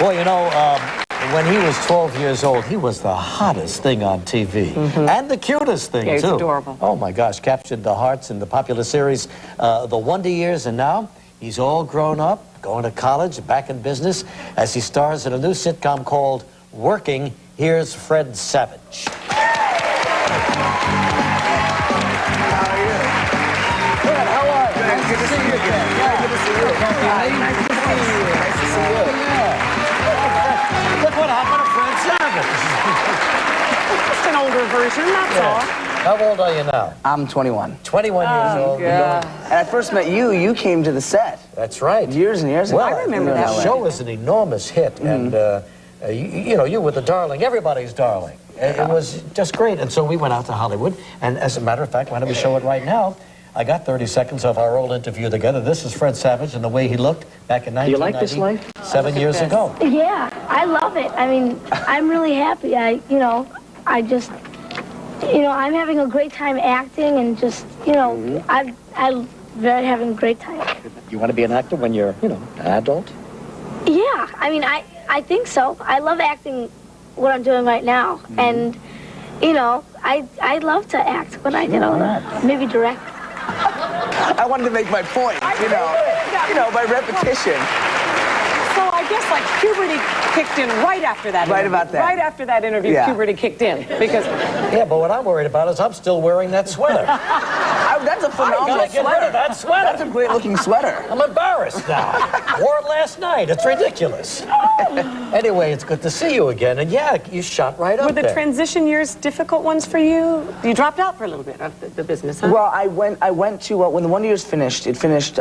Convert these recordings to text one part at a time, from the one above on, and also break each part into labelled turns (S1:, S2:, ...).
S1: Well, you know, when he was 12 years old, he was the hottest thing on TV. And the cutest thing,
S2: yeah, he's
S1: too.
S2: Adorable.
S1: Oh, my gosh, captured the hearts in the popular series, The Wonder Years, and now he's all grown up, going to college, back in business, as he stars in a new sitcom called Working. Here's Fred Savage. Look what happened to Fred Savage.
S2: Just an older version, that's all.
S1: How old are you now?
S3: I'm 21.
S1: 21 years old.
S2: Yeah.
S3: And I first met you, you came to the set.
S1: That's right.
S3: Years and years ago.
S1: Well,
S2: I remember that
S1: The show was an enormous hit, and you know, you were the darling, everybody's darling. It was just great, and so we went out to Hollywood, and as a matter of fact, why don't we show it right now? I got 30 seconds of our old interview together. This is Fred Savage and the way he looked back in 1990. Do you like this life? 7 years ago.
S4: Yeah, I love it. I mean, I'm really happy. I'm having a great time acting and just, I'm very having a great time.
S1: You want to be an actor when you're, an adult?
S4: Yeah, I mean, I think so. I love acting what I'm doing right now. And, I'd love to act when I get older. Maybe direct.
S3: I wanted to make my point, by repetition.
S2: So I guess like puberty kicked in right after that.
S3: Right about that.
S2: Right after that interview, puberty kicked in because.
S1: Yeah, but what I'm worried about is I'm still wearing that sweater.
S3: That's a phenomenal
S1: I gotta get rid of that sweater.
S3: That's a great looking sweater.
S1: I'm embarrassed now. Wore it last night. It's ridiculous. Anyway, it's good to see you again. And yeah, you shot right up
S2: Were the
S1: there.
S2: transition years difficult ones for you? You dropped out for a little bit of the business, huh?
S3: Well, I went to, when the Wonder Years finished, it finished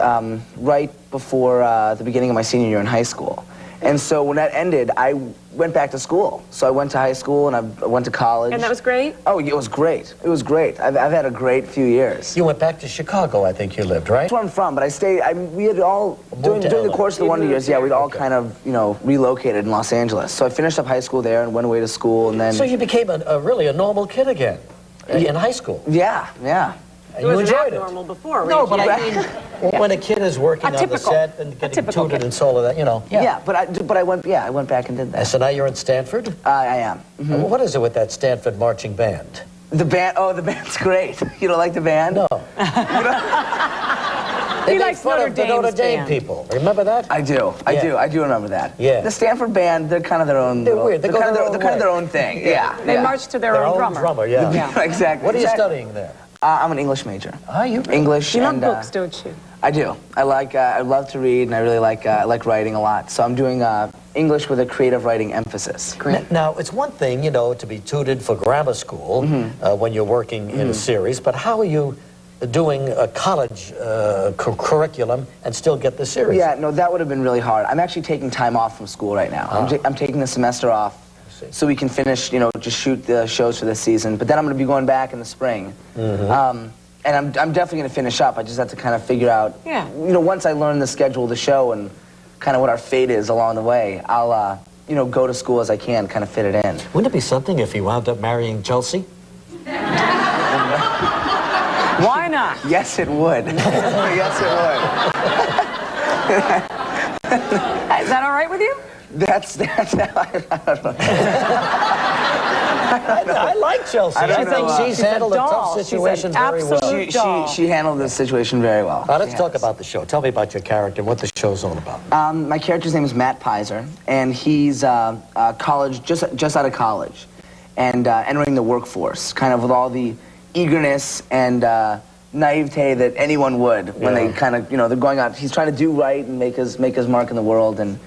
S3: right before the beginning of my senior year in high school. And so when that ended, I went back to school. So I went to high school and I went to college.
S2: And that was great?
S3: Oh, it was great. It was great. I've had a great few years.
S1: You went back to Chicago, I think you lived, right?
S3: That's where I'm from, but I stayed, we had all, during the course of the Wonder Years, we'd all kind of, relocated in Los Angeles. So I finished up high school there and went away to school and then...
S1: So you became really a normal kid again in high school?
S3: Yeah.
S2: It
S1: You
S2: was
S1: enjoyed it?
S2: normal before,
S1: No, but I mean, when a kid is working on the set and getting tutored and all of that,
S3: Yeah, but I went back and did that.
S1: And so now you're in Stanford?
S3: I am.
S1: And what is it with that Stanford marching band?
S3: The band, the band's great. You don't like the band?
S1: No. They made
S2: likes
S1: fun of the Notre Dame people. Remember that?
S3: I do remember that.
S1: Yeah.
S3: The Stanford band, they're kind of their own.
S1: They're weird. They're
S3: kind of their own thing. Yeah.
S2: They march to their own drummer.
S1: Yeah.
S3: Exactly.
S1: What are you studying there?
S3: I'm an English major.
S1: Are you?
S3: English.
S2: You love
S3: and,
S2: books, don't you?
S3: I do. I love to read, and I really like writing a lot. So I'm doing English with a creative writing emphasis.
S2: Great.
S1: Now, it's one thing, to be tutored for grammar school when you're working in a series, but how are you doing a college curriculum and still get the series?
S3: Yeah, no, that would have been really hard. I'm actually taking time off from school right now. I'm taking the semester off so we can finish, just shoot the shows for this season. But then I'm going to be going back in the spring. And I'm definitely going to finish up. I just have to kind of figure out, once I learn the schedule of the show and kind of what our fate is along the way, I'll, go to school as I can, kind of fit it in.
S1: Wouldn't it be something if he wound up marrying Chelsea?
S2: Why not?
S3: Yes, it would. Yes, it would.
S2: Is that all right with you?
S3: That's I don't know.
S1: I like Chelsea. I think she's handled a tough situation very well.
S3: She handled this situation very well.
S1: Let's talk about the show. Tell me about your character and what the show's all about.
S3: My character's name is Matt Pizer, and he's college, just out of college, and entering the workforce, kind of with all the eagerness and naivete that anyone would when they kind of, they're going out. He's trying to do right and make his mark in the world, and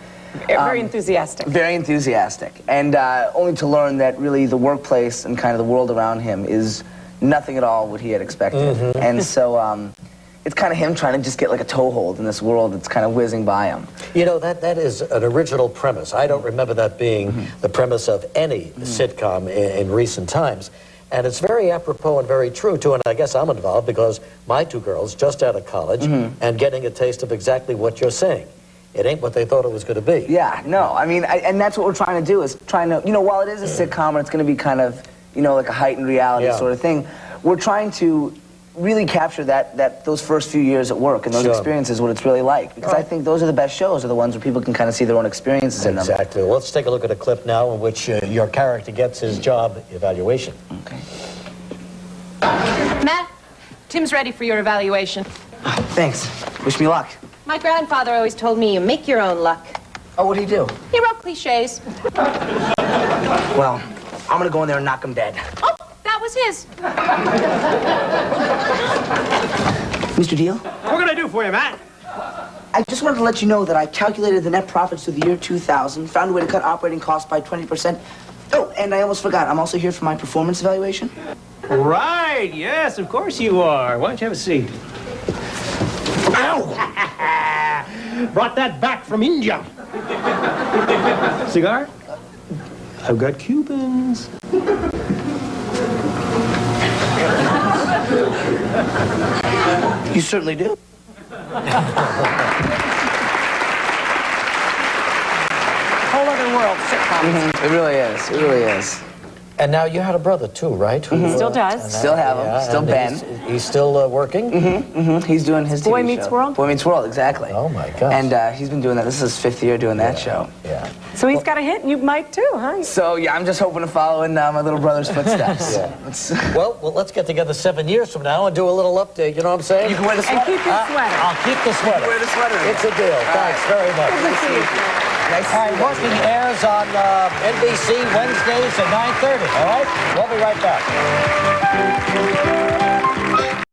S2: very enthusiastic.
S3: Very enthusiastic, and only to learn that really the workplace and kind of the world around him is nothing at all what he had expected. And so it's kind of him trying to just get like a toehold in this world that's kind of whizzing by him.
S1: That is an original premise. I don't remember that being the premise of any sitcom in recent times. And it's very apropos and very true, too, and I guess I'm involved because my two girls, just out of college, and getting a taste of exactly what you're saying. It ain't what they thought it was going to be.
S3: Yeah, no, I mean, and that's what we're trying to do, is trying to, while it is a sitcom and it's going to be kind of, like a heightened reality sort of thing, we're trying to really capture those first few years at work and those experiences, what it's really like. Because I think those are the best shows, are the ones where people can kind of see their own experiences in them.
S1: Exactly. Well, let's take a look at a clip now in which your character gets his job evaluation.
S3: Okay.
S5: Matt, Tim's ready for your evaluation.
S3: Thanks. Wish me luck.
S5: My grandfather always told me you make your own luck.
S3: Oh, what'd he do?
S5: He wrote cliches.
S3: Well, I'm gonna go in there and knock him dead.
S5: Oh, that was his.
S3: Mr. Deal?
S6: What can I do for you, Matt?
S3: I just wanted to let you know that I calculated the net profits through the year 2000, found a way to cut operating costs by 20%. Oh, and I almost forgot, I'm also here for my performance evaluation.
S6: Right, yes, of course you are. Why don't you have a seat? Ow! Brought that back from India. Cigar? I've got Cubans.
S3: You certainly do.
S2: Whole other world, sitcoms.
S3: It really is, it really is.
S1: And now you had a brother too, right? Who,
S2: Still does.
S3: Still have him, still
S1: and
S3: Ben.
S1: He's still working?
S3: He's doing his
S2: Boy
S3: TV
S2: Meets
S3: show.
S2: World?
S3: Boy Meets World, exactly.
S1: Oh my gosh.
S3: And he's been doing that. This is his 5th year doing that show.
S1: Yeah.
S2: So he's got a hit, and you might too, huh?
S3: So yeah, I'm just hoping to follow in my little brother's footsteps.
S1: Well, let's get together 7 years from now and do a little update, you know what I'm saying?
S3: You can wear the
S2: And
S3: sweater.
S2: keep your sweater.
S1: I'll keep the sweater.
S3: Wear the sweater.
S1: It's a deal. Thanks very much.
S2: Good to see you.
S3: Nice to
S1: All right,
S3: see you.
S1: Working airs on NBC Wednesdays at 9:30, all right? We'll be right back.